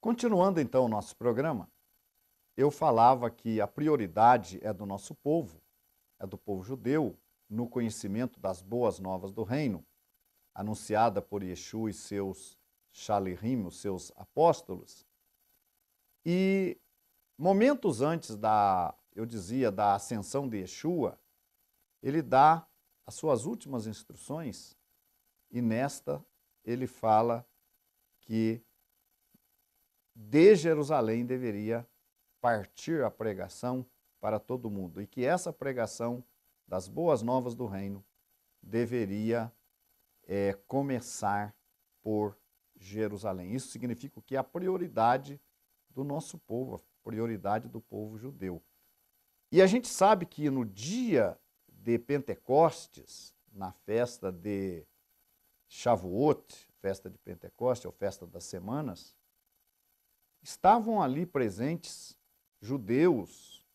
Continuando então o nosso programa, eu falava que a prioridade é do nosso povo, é do povo judeu, no conhecimento das boas novas do reino, anunciada por Yeshua e seus Shalirim, os seus apóstolos. E momentos antes da ascensão de Yeshua, ele dá as suas últimas instruções e nesta ele fala que de Jerusalém deveria partir a pregação para todo mundo e que essa pregação das boas novas do reino deveria começar por Jerusalém. Isso significa que a prioridade do nosso povo, a prioridade do povo judeu. E a gente sabe que no dia de Pentecostes, na festa de Shavuot, festa de Pentecostes, ou festa das semanas, estavam ali presentes judeus,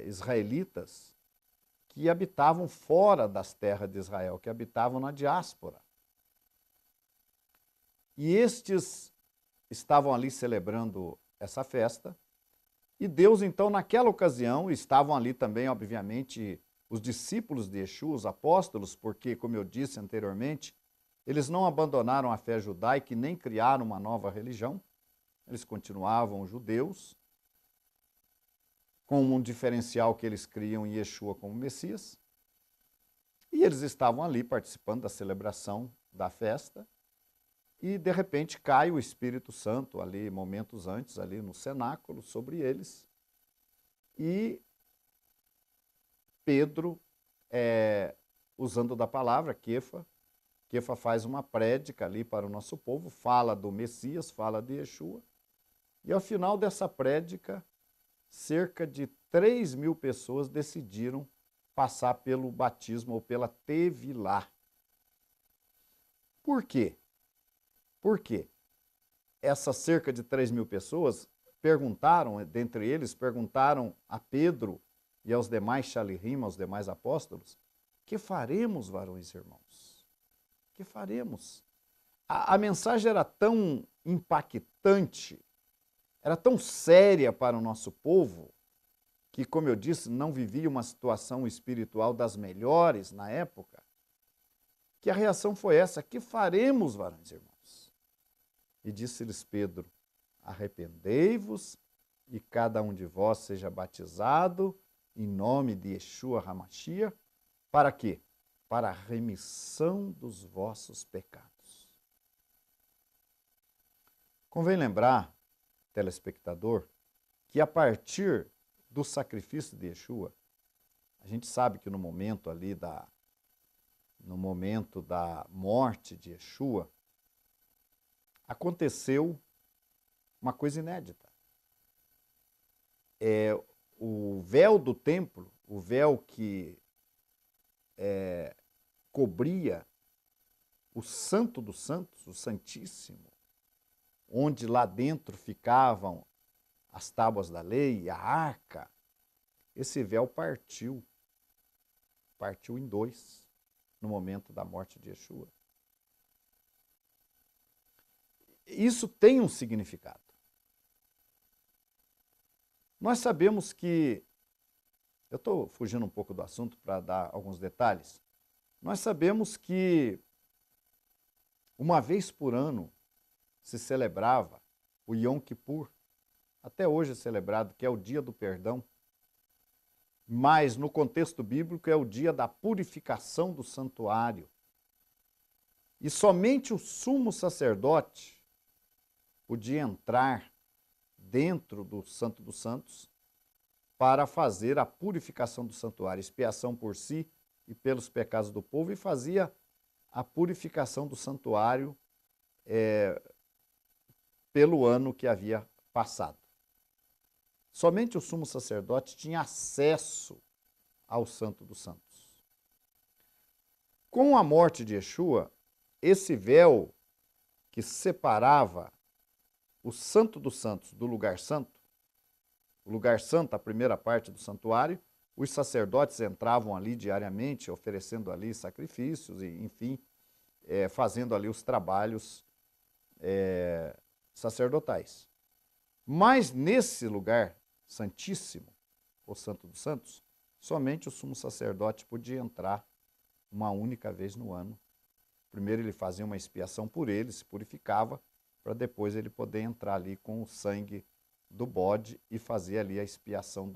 israelitas, que habitavam fora das terras de Israel, que habitavam na diáspora. E estes estavam ali celebrando essa festa, e Deus, então, naquela ocasião, estavam ali também, obviamente, os discípulos de Yeshua, os apóstolos, porque, como eu disse anteriormente, eles não abandonaram a fé judaica e nem criaram uma nova religião, eles continuavam judeus, com um diferencial que eles criam em Yeshua como Messias, e eles estavam ali participando da celebração da festa, e de repente cai o Espírito Santo ali, momentos antes, ali no cenáculo, sobre eles, e Pedro, usando da palavra, Kefa faz uma prédica ali para o nosso povo, fala do Messias, fala de Yeshua, e ao final dessa prédica, cerca de 3.000 pessoas decidiram passar pelo batismo ou pela Tevilá. Por quê? Porque essas cerca de 3.000 pessoas perguntaram, dentre eles, perguntaram a Pedro e aos demais Shalirim, aos demais apóstolos, que faremos, varões e irmãos? Que faremos? A mensagem era tão impactante, era tão séria para o nosso povo, que, como eu disse, não vivia uma situação espiritual das melhores na época, que a reação foi essa: que faremos, varões e irmãos? E disse-lhes Pedro: arrependei-vos e cada um de vós seja batizado em nome de Yeshua HaMashiach. Para quê? Para a remissão dos vossos pecados. Convém lembrar, telespectador, que a partir do sacrifício de Yeshua, a gente sabe que no momento da morte de Yeshua, aconteceu uma coisa inédita. O véu do templo, o véu que cobria o Santo dos Santos, o Santíssimo, onde lá dentro ficavam as tábuas da lei, a arca, esse véu partiu em dois no momento da morte de Yeshua. Isso tem um significado. Nós sabemos que, eu estou fugindo um pouco do assunto para dar alguns detalhes, nós sabemos que uma vez por ano se celebrava o Yom Kippur, até hoje é celebrado, que é o dia do perdão, mas no contexto bíblico é o dia da purificação do santuário. E somente o sumo sacerdote podia entrar dentro do Santo dos Santos para fazer a purificação do santuário, expiação por si e pelos pecados do povo, e fazia a purificação do santuário pelo ano que havia passado. Somente o sumo sacerdote tinha acesso ao Santo dos Santos. Com a morte de Yeshua, esse véu que separava o Santo dos Santos do lugar santo, o lugar santo, a primeira parte do santuário, os sacerdotes entravam ali diariamente, oferecendo ali sacrifícios, e, enfim, fazendo ali os trabalhos sacerdotais. Mas nesse lugar santíssimo, o Santo dos Santos, somente o sumo sacerdote podia entrar uma única vez no ano. Primeiro ele fazia uma expiação por ele, se purificava, para depois ele poder entrar ali com o sangue do bode e fazer ali a expiação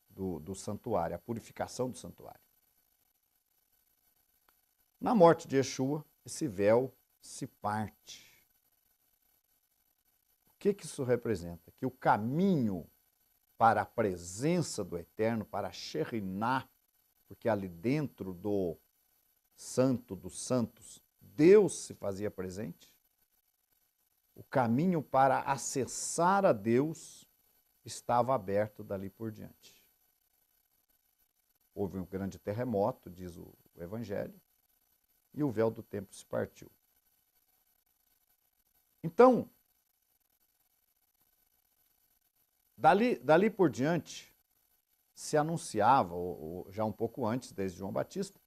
do santuário, a purificação do santuário. Na morte de Yeshua, esse véu se parte. O que isso representa? Que o caminho para a presença do Eterno, para a Shekhinah, porque ali dentro do Santo dos Santos, Deus se fazia presente. O caminho para acessar a Deus estava aberto dali por diante. Houve um grande terremoto, diz o Evangelho, e o véu do templo se partiu. Então, dali por diante, se anunciava, ou já um pouco antes, desde João Batista,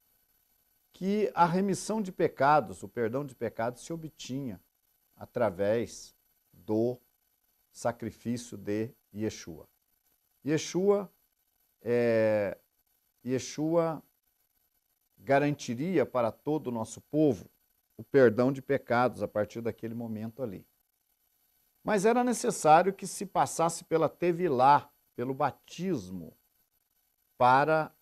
que a remissão de pecados, o perdão de pecados se obtinha através do sacrifício de Yeshua. Yeshua garantiria para todo o nosso povo o perdão de pecados a partir daquele momento ali. Mas era necessário que se passasse pela Tevilá, pelo batismo, para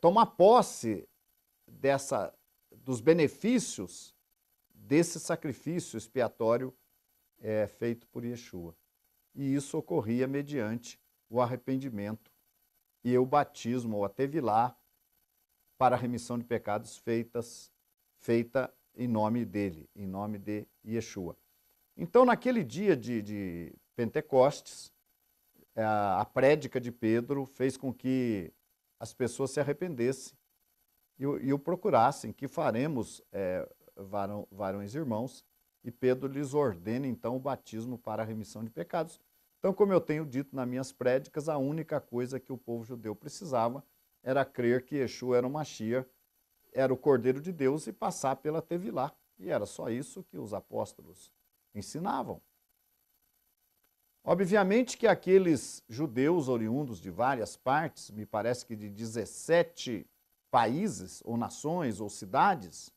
tomar posse dos benefícios desse sacrifício expiatório feito por Yeshua. E isso ocorria mediante o arrependimento e o batismo, ou a Tevilá, para a remissão de pecados feita em nome dele, em nome de Yeshua. Então, naquele dia de Pentecostes, a prédica de Pedro fez com que as pessoas se arrependessem e o procurassem. Que faremos, varões e irmãos? E Pedro lhes ordena, então, o batismo para a remissão de pecados. Então, como eu tenho dito nas minhas prédicas, a única coisa que o povo judeu precisava era crer que Yeshua era o Mashiach, era o Cordeiro de Deus, e passar pela Tevilá. E era só isso que os apóstolos ensinavam. Obviamente que aqueles judeus oriundos de várias partes, me parece que de 17 países, ou nações, ou cidades,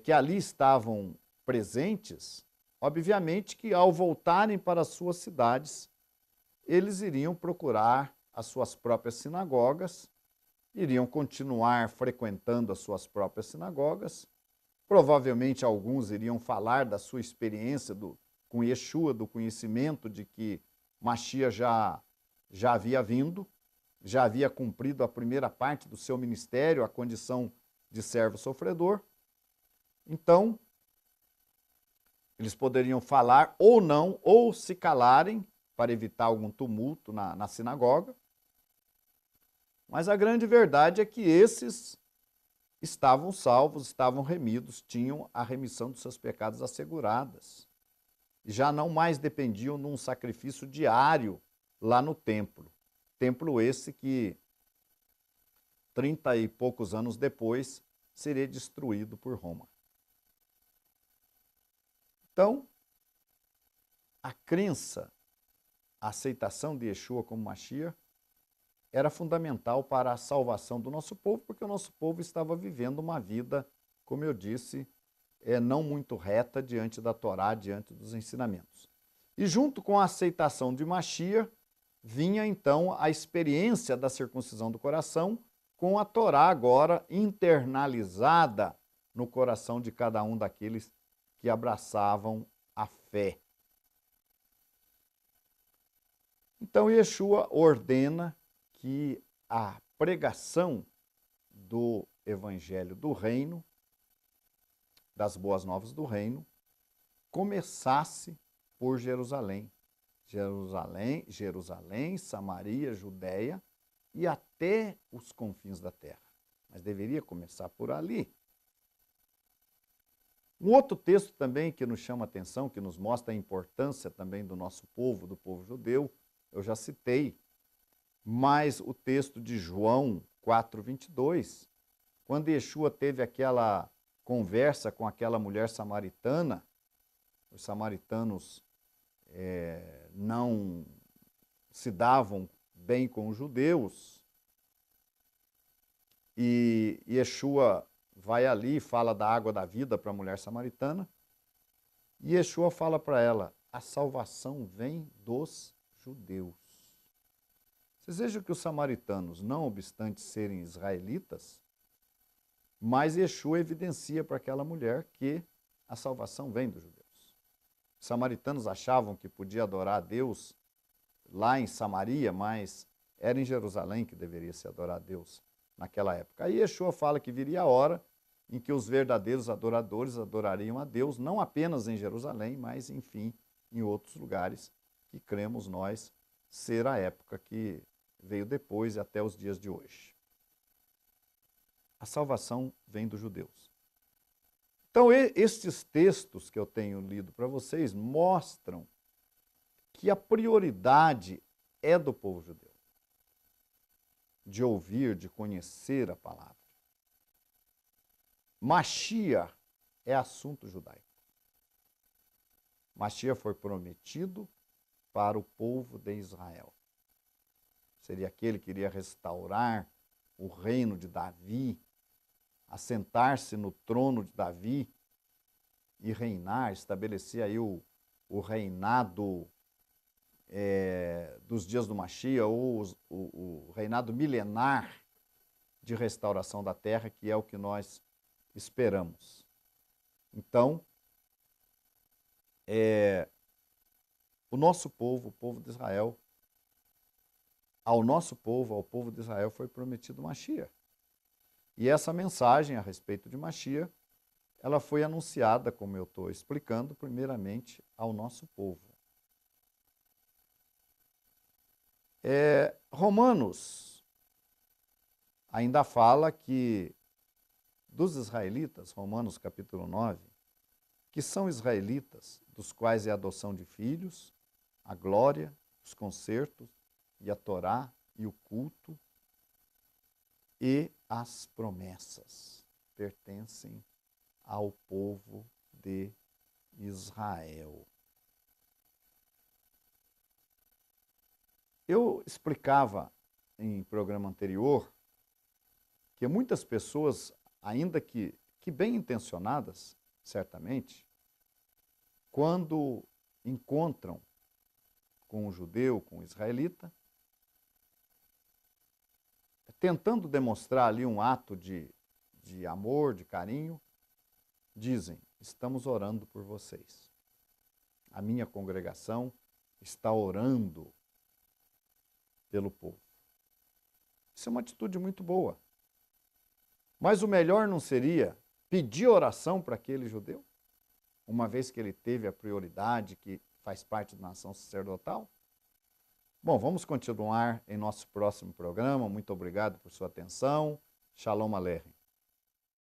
que ali estavam presentes, obviamente que ao voltarem para as suas cidades, eles iriam procurar as suas próprias sinagogas, iriam continuar frequentando as suas próprias sinagogas, provavelmente alguns iriam falar da sua experiência com Yeshua, do conhecimento de que Mashiach já havia vindo, já havia cumprido a primeira parte do seu ministério, a condição de servo sofredor. Então, eles poderiam falar ou não, ou se calarem, para evitar algum tumulto na sinagoga. Mas a grande verdade é que esses estavam salvos, estavam remidos, tinham a remissão dos seus pecados asseguradas. Já não mais dependiam de um sacrifício diário lá no templo. Templo esse que 30 e poucos anos depois seria destruído por Roma. Então, a crença, a aceitação de Yeshua como Mashiach era fundamental para a salvação do nosso povo, porque o nosso povo estava vivendo uma vida, como eu disse, não muito reta diante da Torá, diante dos ensinamentos. E junto com a aceitação de Mashiach, vinha então a experiência da circuncisão do coração, com a Torá agora internalizada no coração de cada um daqueles que abraçavam a fé. Então Yeshua ordena que a pregação do Evangelho do Reino, das Boas Novas do Reino, começasse por Jerusalém. Jerusalém, Samaria, Judéia e até os confins da terra. Mas deveria começar por ali. Um outro texto também que nos chama a atenção, que nos mostra a importância também do nosso povo, do povo judeu, eu já citei, mas o texto de João 4:22, quando Yeshua teve aquela conversa com aquela mulher samaritana, os samaritanos não se davam bem com os judeus, e Yeshua vai ali e fala da água da vida para a mulher samaritana, e Yeshua fala para ela, a salvação vem dos judeus. Vocês vejam que os samaritanos, não obstante serem israelitas, mas Yeshua evidencia para aquela mulher que a salvação vem dos judeus. Os samaritanos achavam que podia adorar a Deus lá em Samaria, mas era em Jerusalém que deveria se adorar a Deus naquela época. Aí Yeshua fala que viria a hora em que os verdadeiros adoradores adorariam a Deus, não apenas em Jerusalém, mas, enfim, em outros lugares que cremos nós ser a época que veio depois e até os dias de hoje. A salvação vem dos judeus. Então, estes textos que eu tenho lido para vocês mostram que a prioridade é do povo judeu, de ouvir, de conhecer a palavra. Mashiach é assunto judaico. Mashiach foi prometido para o povo de Israel. Seria aquele que iria restaurar o reino de Davi, assentar-se no trono de Davi e reinar, estabelecer aí o reinado dos dias do Mashiach, ou o reinado milenar de restauração da terra, que é o que nós esperamos. Então, o nosso povo, o povo de Israel, ao nosso povo, ao povo de Israel, foi prometido Mashiach. E essa mensagem a respeito de Mashiach, ela foi anunciada, como eu estou explicando, primeiramente ao nosso povo. Romanos ainda fala que dos israelitas, Romanos capítulo 9, que são israelitas, dos quais é a adoção de filhos, a glória, os concertos, e a Torá, e o culto, e as promessas pertencem ao povo de Israel. Eu explicava em programa anterior que muitas pessoas, ainda que bem intencionadas, certamente, quando encontram com o judeu, com o israelita, tentando demonstrar ali um ato de amor, de carinho, dizem, estamos orando por vocês. A minha congregação está orando pelo povo. Isso é uma atitude muito boa. Mas o melhor não seria pedir oração para aquele judeu, uma vez que ele teve a prioridade que faz parte da nação sacerdotal? Bom, vamos continuar em nosso próximo programa. Muito obrigado por sua atenção. Shalom Aleichem.